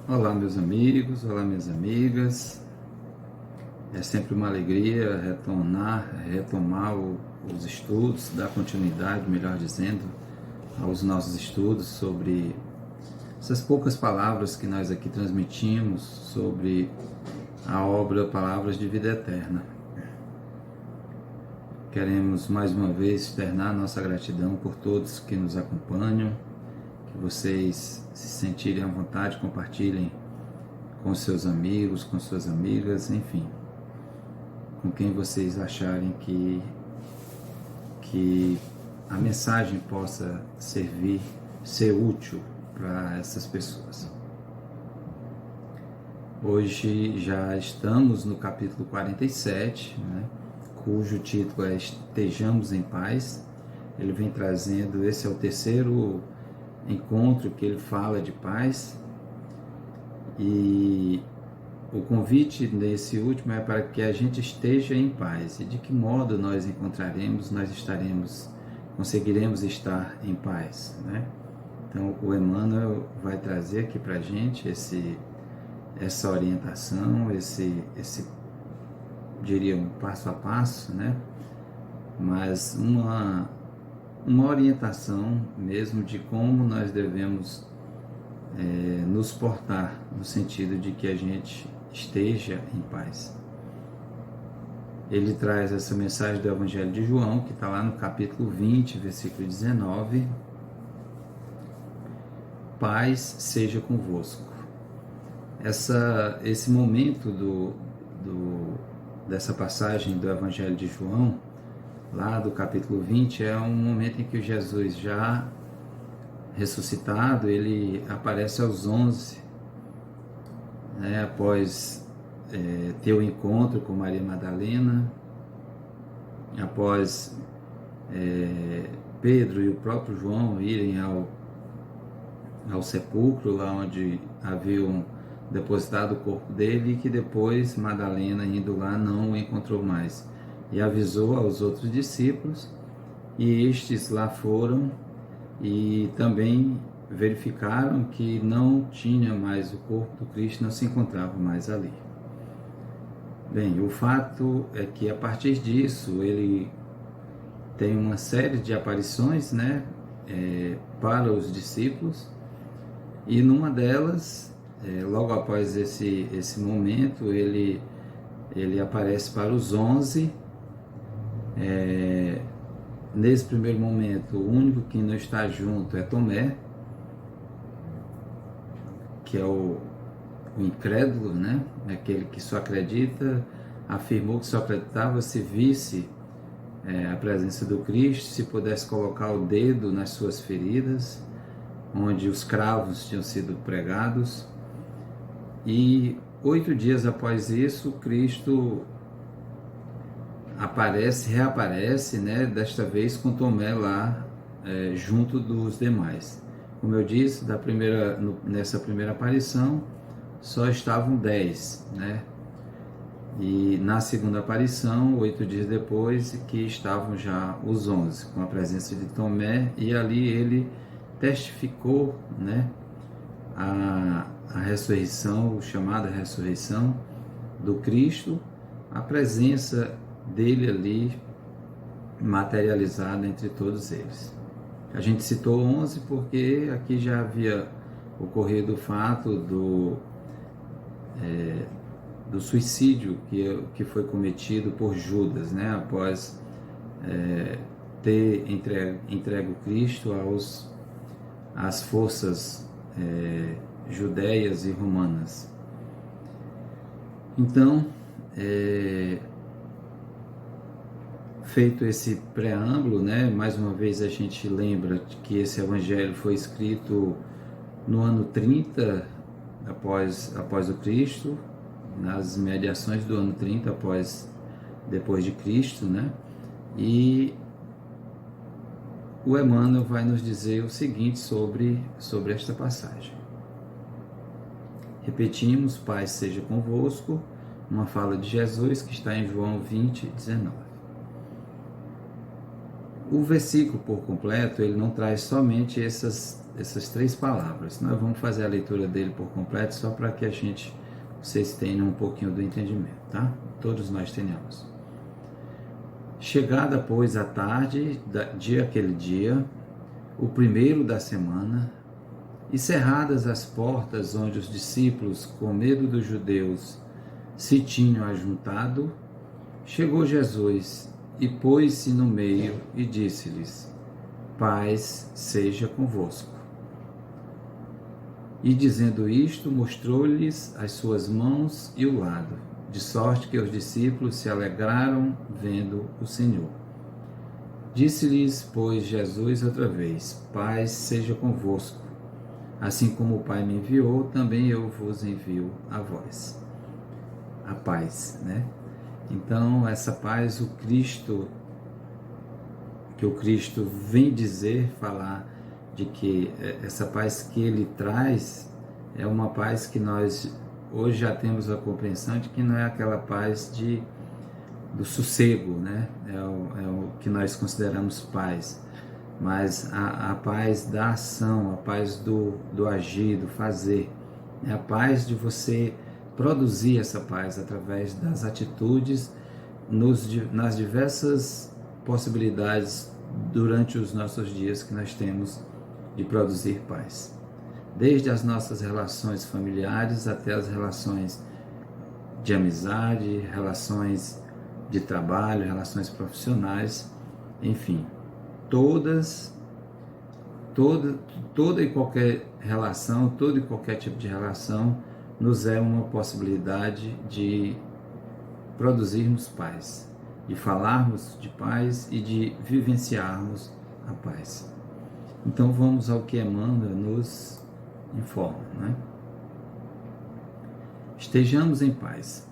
Olá, meus amigos, olá, minhas amigas. É sempre uma alegria retomar os estudos, dar continuidade, melhor dizendo, aos nossos estudos sobre essas poucas palavras que nós aqui transmitimos sobre a obra Palavras de Vida Eterna. Queremos mais uma vez externar nossa gratidão por todos que nos acompanham, que vocês se sentirem à vontade, compartilhem com seus amigos, com suas amigas, enfim, com quem vocês acharem que a mensagem possa servir, ser útil para essas pessoas. Hoje já estamos no capítulo 47, né, cujo título é Estejamos em Paz. Ele vem trazendo, esse é o terceiro encontro que ele fala de paz, e o convite nesse último é para que a gente esteja em paz. E de que modo nós conseguiremos estar em paz, né? Então o Emmanuel vai trazer aqui para a gente essa orientação, diria um passo a passo, né? Mas uma orientação mesmo de como nós devemos nos portar, no sentido de que a gente esteja em paz. Ele traz essa mensagem do Evangelho de João, que está lá no capítulo 20, versículo 19. Paz seja convosco. Esse momento dessa passagem do Evangelho de João, lá do capítulo 20, é um momento em que Jesus, já ressuscitado, ele aparece aos 11, né, após ter o encontro com Maria Madalena, após Pedro e o próprio João irem ao sepulcro, lá onde haviam depositado o corpo dele, e que depois Madalena, indo lá, não o encontrou mais, e avisou aos outros discípulos, e estes lá foram e também verificaram que não tinha mais o corpo do Cristo, não se encontrava mais ali. Bem, o fato é que a partir disso ele tem uma série de aparições, né, para os discípulos, e numa delas, logo após esse momento, ele aparece para os 11. Nesse primeiro momento, o único que não está junto é Tomé, que é o incrédulo, né? Aquele que só acredita, afirmou que só acreditava se visse a presença do Cristo, se pudesse colocar o dedo nas suas feridas, onde os cravos tinham sido pregados. E 8 dias após isso, Cristo reaparece, né, desta vez com Tomé lá junto dos demais. Como eu disse, nessa primeira aparição só estavam 10, né? E na segunda aparição, 8 dias depois, que estavam já os 11, com a presença de Tomé, e ali ele testificou, né, a ressurreição, chamada ressurreição do Cristo, a presença dele ali materializada entre todos eles. A gente citou 11 porque aqui já havia ocorrido o fato do suicídio que foi cometido por Judas, né, após ter entregue o Cristo às forças judeias e romanas. Então, feito esse preâmbulo, né, mais uma vez a gente lembra que esse evangelho foi escrito no ano 30 após o Cristo, nas mediações do ano 30 depois de Cristo, né? E o Emmanuel vai nos dizer o seguinte sobre esta passagem. Repetimos, paz seja convosco, uma fala de Jesus que está em João 20, 19. o versículo por completo, ele não traz somente essas 3 palavras. Nós vamos fazer a leitura dele por completo só para que vocês tenham um pouquinho do entendimento, tá? Todos nós tenhamos. Chegada, pois, a tarde de aquele dia, o primeiro da semana, e cerradas as portas onde os discípulos, com medo dos judeus, se tinham ajuntado, chegou Jesus e pôs-se no meio e disse-lhes: Paz seja convosco. E dizendo isto, mostrou-lhes as suas mãos e o lado, de sorte que os discípulos se alegraram vendo o Senhor. Disse-lhes, pois, Jesus outra vez: Paz seja convosco. Assim como o Pai me enviou, também eu vos envio a vós. A paz, né? Então, essa paz, que o Cristo vem dizer, falar de que essa paz que ele traz é uma paz que nós hoje já temos a compreensão de que não é aquela paz do sossego, né? É o que nós consideramos paz, mas a paz da ação, a paz do agir, do fazer, é a paz de você produzir essa paz através das atitudes nas diversas possibilidades durante os nossos dias que nós temos de produzir paz. Desde as nossas relações familiares até as relações de amizade, relações de trabalho, relações profissionais, enfim, toda e qualquer relação, todo e qualquer tipo de relação nos é uma possibilidade de produzirmos paz, de falarmos de paz e de vivenciarmos a paz. Então vamos ao que Emmanuel nos informa, né? Estejamos em paz.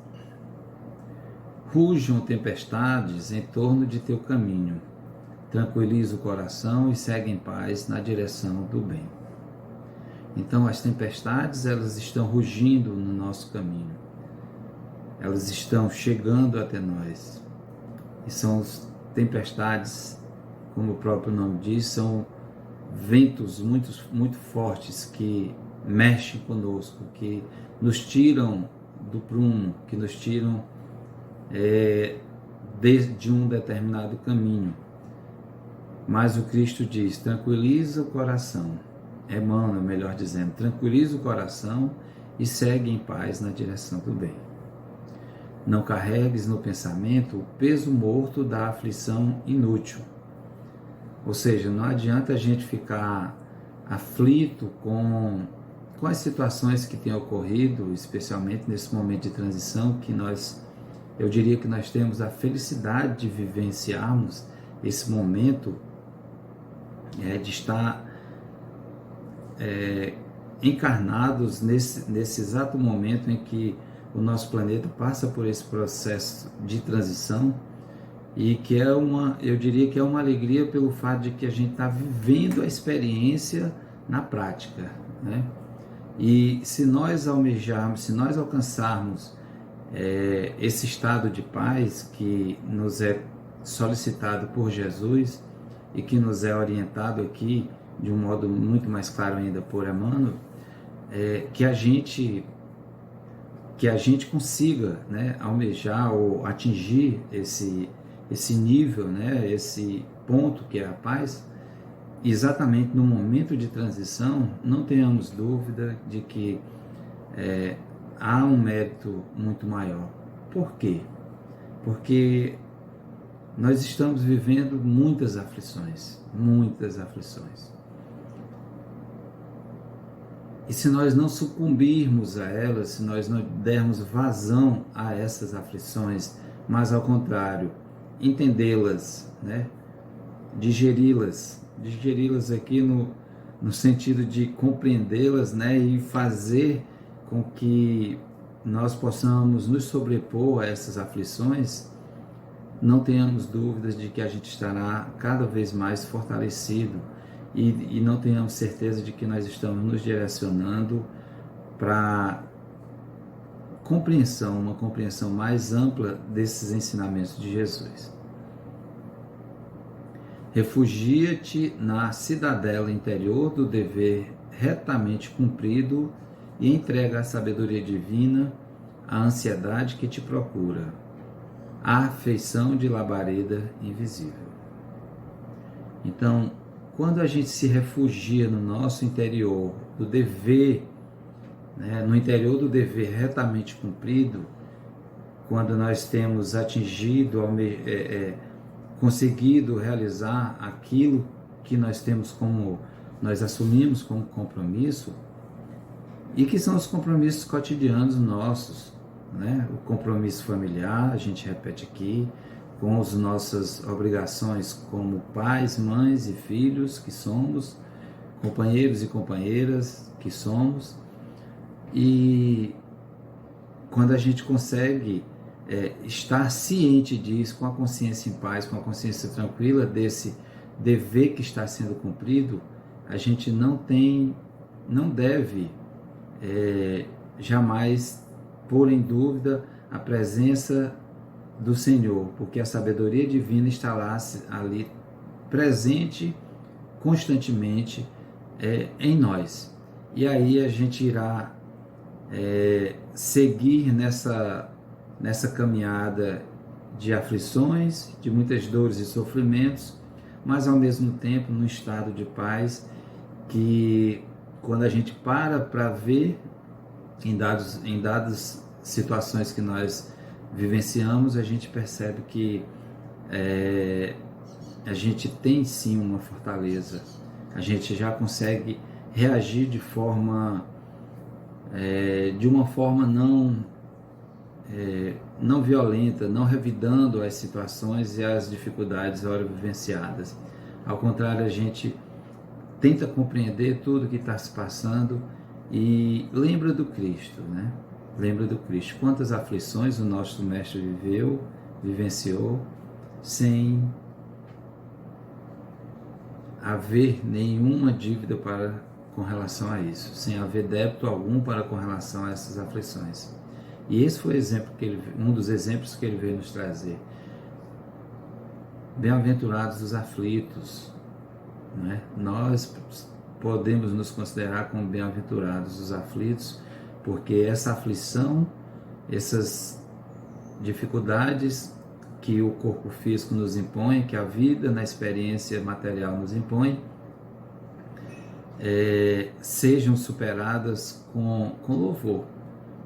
Rujam tempestades em torno de teu caminho. Tranquiliza o coração e segue em paz na direção do bem. Então as tempestades, elas estão rugindo no nosso caminho. Elas estão chegando até nós. E são tempestades, como o próprio nome diz, são ventos muito fortes que mexem conosco, que nos tiram do prumo, que nos tiram de um determinado caminho. Mas o Cristo diz: tranquiliza o coração. Emmanuel, melhor dizendo, tranquiliza o coração e segue em paz na direção do bem. Não carregues no pensamento o peso morto da aflição inútil. Ou seja, não adianta a gente ficar aflito com as situações que têm ocorrido, especialmente nesse momento de transição, que eu diria que nós temos a felicidade de vivenciarmos esse momento, de estar encarnados nesse exato momento em que o nosso planeta passa por esse processo de transição, e que eu diria que é uma alegria pelo fato de que a gente está vivendo a experiência na prática, né? E se nós almejarmos, se nós alcançarmos esse estado de paz que nos é solicitado por Jesus e que nos é orientado aqui de um modo muito mais claro ainda por Emmanuel, que a gente consiga, né, almejar ou atingir esse nível, né, esse ponto que é a paz, exatamente no momento de transição. Não tenhamos dúvida de que há um mérito muito maior. Por quê? Porque nós estamos vivendo muitas aflições. E se nós não sucumbirmos a elas, se nós não dermos vazão a essas aflições, mas ao contrário, entendê-las, né? digeri-las aqui no sentido de compreendê-las, né? E fazer com que nós possamos nos sobrepor a essas aflições, não tenhamos dúvidas de que a gente estará cada vez mais fortalecido e não tenhamos certeza de que nós estamos nos direcionando para uma compreensão mais ampla desses ensinamentos de Jesus. Refugia-te na cidadela interior do dever retamente cumprido e entrega à sabedoria divina a ansiedade que te procura, a afeição de labareda invisível. Então, quando a gente se refugia no nosso interior do dever, né, no interior do dever retamente cumprido, quando nós temos atingido, conseguido realizar aquilo que nós temos nós assumimos como compromisso, e que são os compromissos cotidianos nossos, né? O compromisso familiar, a gente repete aqui, com as nossas obrigações como pais, mães e filhos que somos, companheiros e companheiras que somos, e quando a gente consegue estar ciente disso, com a consciência em paz, com a consciência tranquila desse dever que está sendo cumprido, a gente não deve jamais pôr em dúvida a presença do Senhor, porque a sabedoria divina está lá, ali presente constantemente em nós. E aí a gente irá seguir nessa caminhada de aflições, de muitas dores e sofrimentos, mas ao mesmo tempo num estado de paz que, quando a gente para ver em dadas situações que nós vivenciamos, a gente percebe que a gente tem sim uma fortaleza, a gente já consegue reagir de uma forma não violenta, não revidando as situações e as dificuldades ora vivenciadas. Ao contrário, a gente tenta compreender tudo que está se passando e lembra do Cristo, né? Lembra do Cristo. Quantas aflições o nosso Mestre vivenciou, sem haver nenhuma dívida com relação a isso, sem haver débito algum com relação a essas aflições. E esse foi um dos exemplos que ele veio nos trazer. Bem-aventurados os aflitos, né? Nós podemos nos considerar como bem-aventurados os aflitos, porque essa aflição, essas dificuldades que o corpo físico nos impõe, que a vida na experiência material nos impõe, sejam superadas com louvor,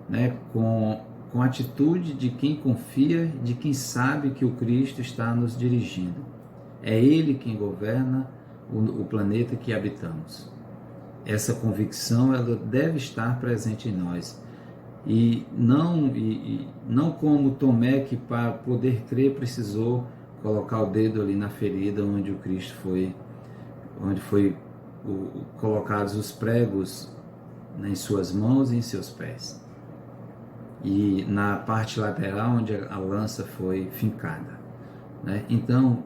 né? Com a atitude de quem confia, de quem sabe que o Cristo está nos dirigindo. É Ele quem governa o planeta que habitamos. Essa convicção, ela deve estar presente em nós. E não como Tomé, que para poder crer precisou colocar o dedo ali na ferida onde o Cristo onde foi colocados os pregos, né, em suas mãos e em seus pés. E na parte lateral onde a lança foi fincada, né? Então,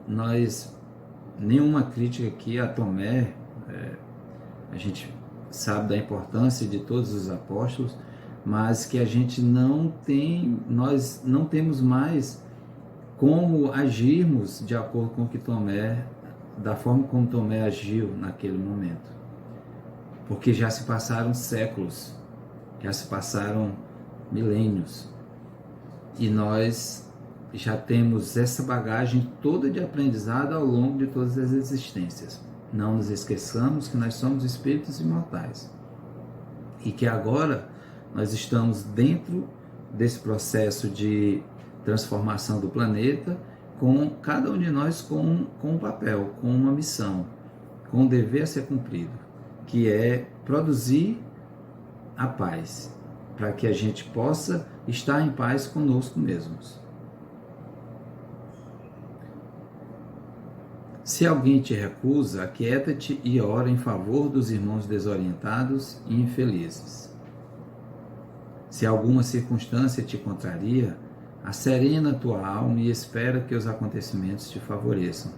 nenhuma crítica aqui a Tomé, a gente sabe da importância de todos os apóstolos, mas que nós não temos mais como agirmos de acordo com da forma como Tomé agiu naquele momento, porque já se passaram séculos, já se passaram milênios, e nós já temos essa bagagem toda de aprendizado ao longo de todas as existências. Não nos esqueçamos que nós somos espíritos imortais e que agora nós estamos dentro desse processo de transformação do planeta, com cada um de nós com um papel, com uma missão, com um dever a ser cumprido, que é produzir a paz, para que a gente possa estar em paz conosco mesmos. Se alguém te recusa, aquieta-te e ora em favor dos irmãos desorientados e infelizes. Se alguma circunstância te contraria, asserena a tua alma e espera que os acontecimentos te favoreçam.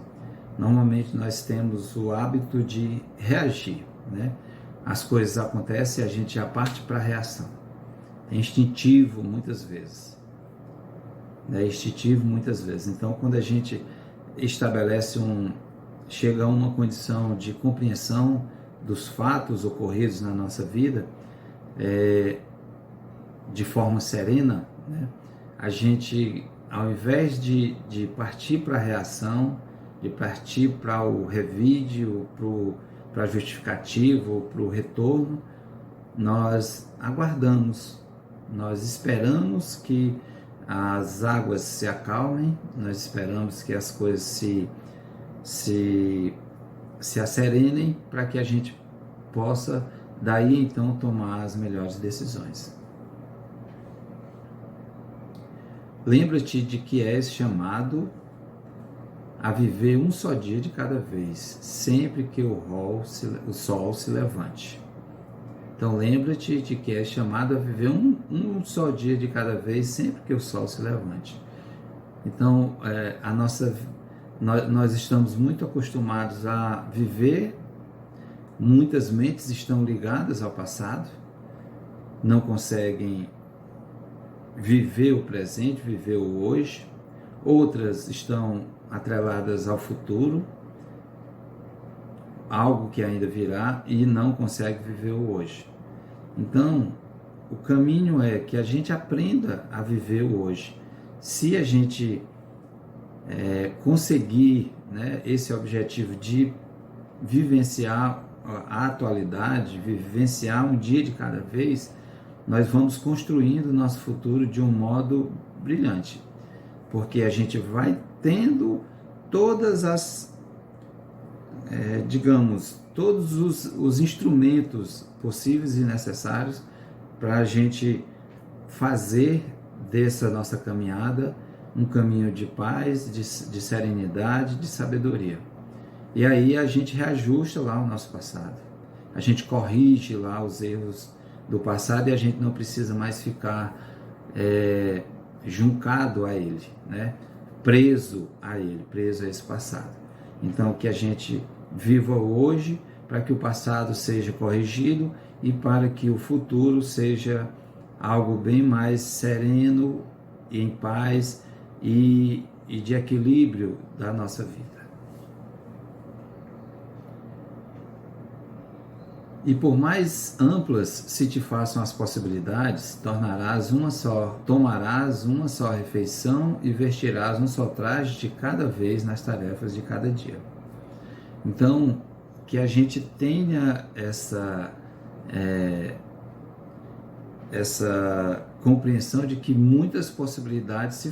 Normalmente nós temos o hábito de reagir, né? As coisas acontecem e a gente já parte para a reação. É instintivo muitas vezes. Então, quando a gente estabelece chega a uma condição de compreensão dos fatos ocorridos na nossa vida de forma serena, né? A gente, ao invés de partir para a reação, de partir para o revide, para a justificativa, para o retorno, nós aguardamos, nós esperamos que as águas se acalmem, nós esperamos que as coisas se asserenem para que a gente possa daí então tomar as melhores decisões. Lembra-te de que és chamado a viver um só dia de cada vez, sempre que o sol se levante. Então lembra-te de que és chamado a viver um só dia de cada vez, sempre que o sol se levante. Então nós estamos muito acostumados a viver, muitas mentes estão ligadas ao passado, não conseguem viver o presente, viver o hoje, outras estão atreladas ao futuro, algo que ainda virá, e não consegue viver o hoje. Então, o caminho é que a gente aprenda a viver o hoje. Se a gente conseguir, né, esse objetivo de vivenciar a atualidade, vivenciar um dia de cada vez, nós vamos construindo o nosso futuro de um modo brilhante, porque a gente vai tendo todas as, todos os instrumentos possíveis e necessários para a gente fazer dessa nossa caminhada um caminho de paz, de serenidade, de sabedoria. E aí a gente reajusta lá o nosso passado, a gente corrige lá os erros do passado e a gente não precisa mais ficar juncado a ele, né? Preso a ele, preso a esse passado. Então que a gente viva hoje para que o passado seja corrigido e para que o futuro seja algo bem mais sereno, em paz e de equilíbrio da nossa vida. E por mais amplas se te façam as possibilidades, tomarás uma só refeição e vestirás um só traje de cada vez nas tarefas de cada dia. Então, que a gente tenha essa compreensão de que muitas possibilidades se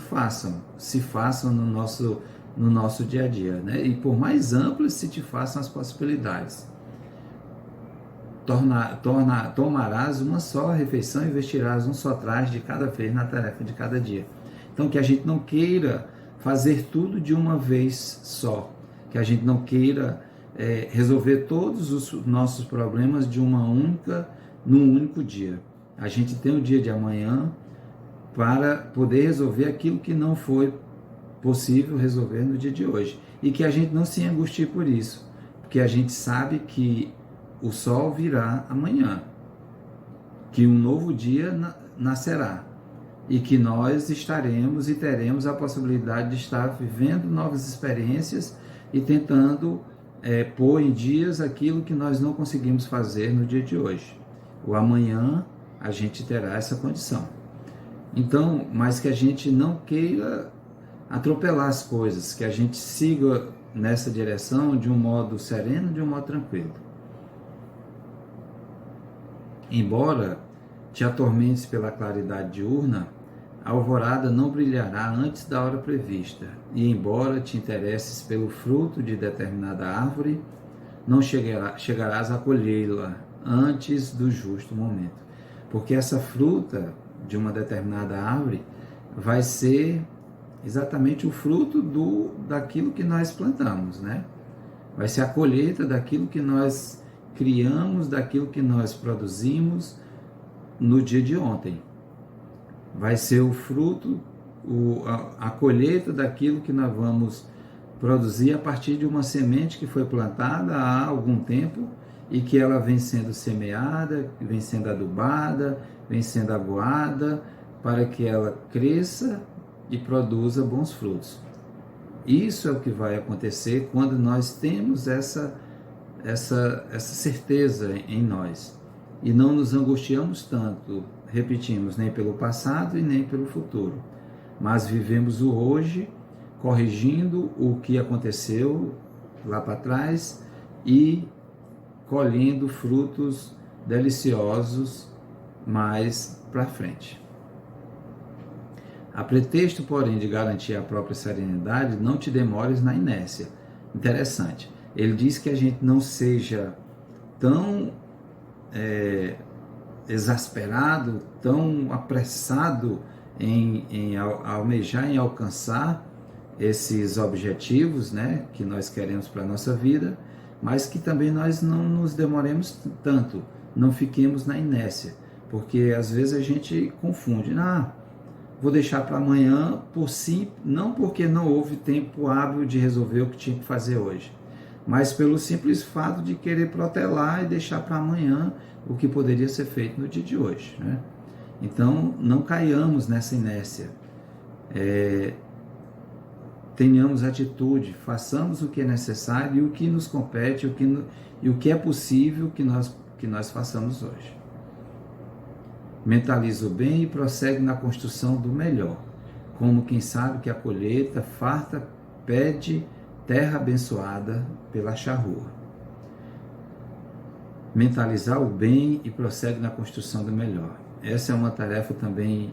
façam no nosso dia a dia, né? E por mais amplas se te façam as possibilidades, tomarás uma só refeição e vestirás um só traje de cada vez na tarefa de cada dia. Então que a gente não queira fazer tudo de uma vez só, que a gente não queira resolver todos os nossos problemas num único dia. A gente tem o dia de amanhã para poder resolver aquilo que não foi possível resolver no dia de hoje. E que a gente não se angustie por isso, porque a gente sabe que o sol virá amanhã, que um novo dia nascerá e que nós estaremos e teremos a possibilidade de estar vivendo novas experiências e tentando pôr em dias aquilo que nós não conseguimos fazer no dia de hoje. O amanhã a gente terá essa condição. Então, mas que a gente não queira atropelar as coisas, que a gente siga nessa direção de um modo sereno, de um modo tranquilo. Embora te atormentes pela claridade diurna, a alvorada não brilhará antes da hora prevista, e embora te interesses pelo fruto de determinada árvore, não chegarás a colhê-la antes do justo momento. Porque essa fruta de uma determinada árvore vai ser exatamente o fruto daquilo que nós plantamos, né? Vai ser a colheita daquilo que nós criamos, daquilo que nós produzimos no dia de ontem. Vai ser o fruto, a colheita daquilo que nós vamos produzir a partir de uma semente que foi plantada há algum tempo e que ela vem sendo semeada, vem sendo adubada, vem sendo aguada, para que ela cresça e produza bons frutos. Isso é o que vai acontecer quando nós temos essa certeza em nós e não nos angustiamos tanto, repetimos, nem pelo passado e nem pelo futuro, mas vivemos o hoje, corrigindo o que aconteceu lá para trás e colhendo frutos deliciosos mais para frente. A pretexto, porém, de garantir a própria serenidade, não te demores na inércia. Interessante. Ele diz que a gente não seja tão exasperado, tão apressado em almejar, em alcançar esses objetivos, né, que nós queremos para a nossa vida, mas que também nós não nos demoremos tanto, não fiquemos na inércia, porque às vezes a gente confunde, vou deixar para amanhã, não porque não houve tempo hábil de resolver o que tinha que fazer hoje, mas pelo simples fato de querer protelar e deixar para amanhã o que poderia ser feito no dia de hoje, né? Então, não caiamos nessa inércia, tenhamos atitude, façamos o que é necessário e o que nos compete, e o que é possível que nós façamos hoje. Mentaliza o bem e prossegue na construção do melhor, como quem sabe que a colheita farta pede terra abençoada pela charrua. Mentalizar o bem e prossegue na construção do melhor. Essa é uma tarefa também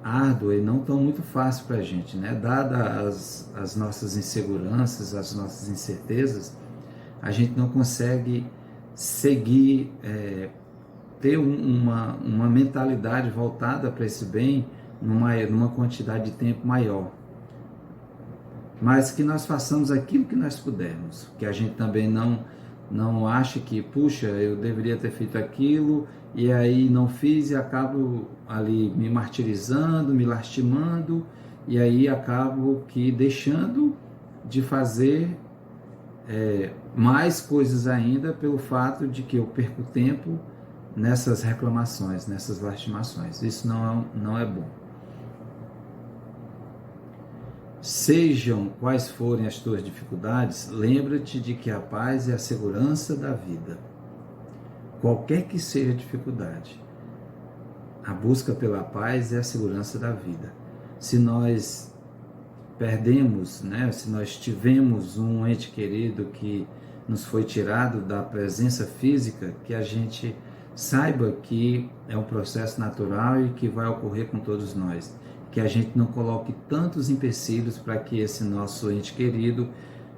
árdua e não tão muito fácil para a gente, né? Dada as nossas inseguranças, as nossas incertezas, a gente não consegue seguir, ter uma mentalidade voltada para esse bem numa quantidade de tempo maior. Mas que nós façamos aquilo que nós pudermos, que a gente também não ache que, puxa, eu deveria ter feito aquilo e aí não fiz e acabo ali me martirizando, me lastimando e aí acabo que deixando de fazer mais coisas ainda pelo fato de que eu perco tempo nessas reclamações, nessas lastimações. Isso não é bom. Sejam quais forem as tuas dificuldades, lembra-te de que a paz é a segurança da vida. Qualquer que seja a dificuldade, a busca pela paz é a segurança da vida. Se nós perdemos, né, se nós tivemos um ente querido que nos foi tirado da presença física, que a gente saiba que é um processo natural e que vai ocorrer com todos nós. Que a gente não coloque tantos empecilhos para que esse nosso ente querido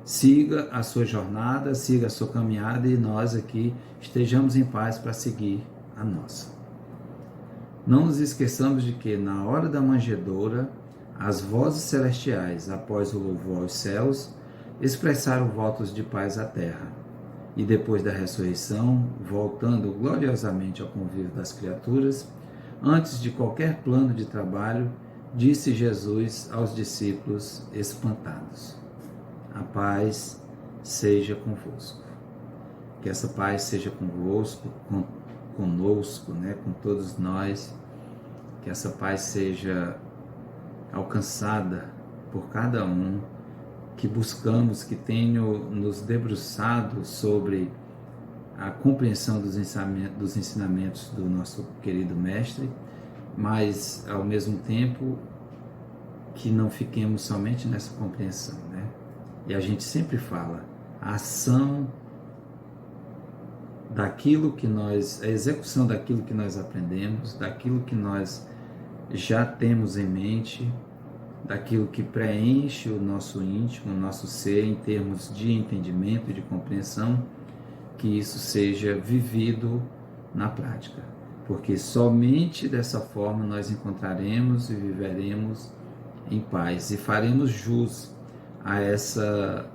siga a sua jornada, siga a sua caminhada e nós aqui estejamos em paz para seguir a nossa. Não nos esqueçamos de que na hora da manjedoura, as vozes celestiais, após o louvor aos céus, expressaram votos de paz à terra. E depois da ressurreição, voltando gloriosamente ao convívio das criaturas, antes de qualquer plano de trabalho, disse Jesus aos discípulos espantados: a paz seja convosco. Que essa paz seja convosco, conosco, né, com todos nós. Que essa paz seja alcançada por cada um, que buscamos, que tenham nos debruçado sobre a compreensão dos ensinamentos do nosso querido Mestre, mas ao mesmo tempo que não fiquemos somente nessa compreensão, né? E a gente sempre fala, a ação daquilo que nós, a execução daquilo que nós aprendemos, daquilo que nós já temos em mente, daquilo que preenche o nosso íntimo, o nosso ser em termos de entendimento e de compreensão, que isso seja vivido na prática. Porque somente dessa forma nós encontraremos e viveremos em paz e faremos jus a essa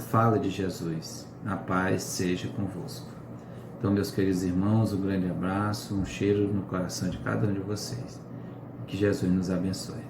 fala de Jesus: a paz seja convosco. Então, meus queridos irmãos, um grande abraço, um cheiro no coração de cada um de vocês. Que Jesus nos abençoe.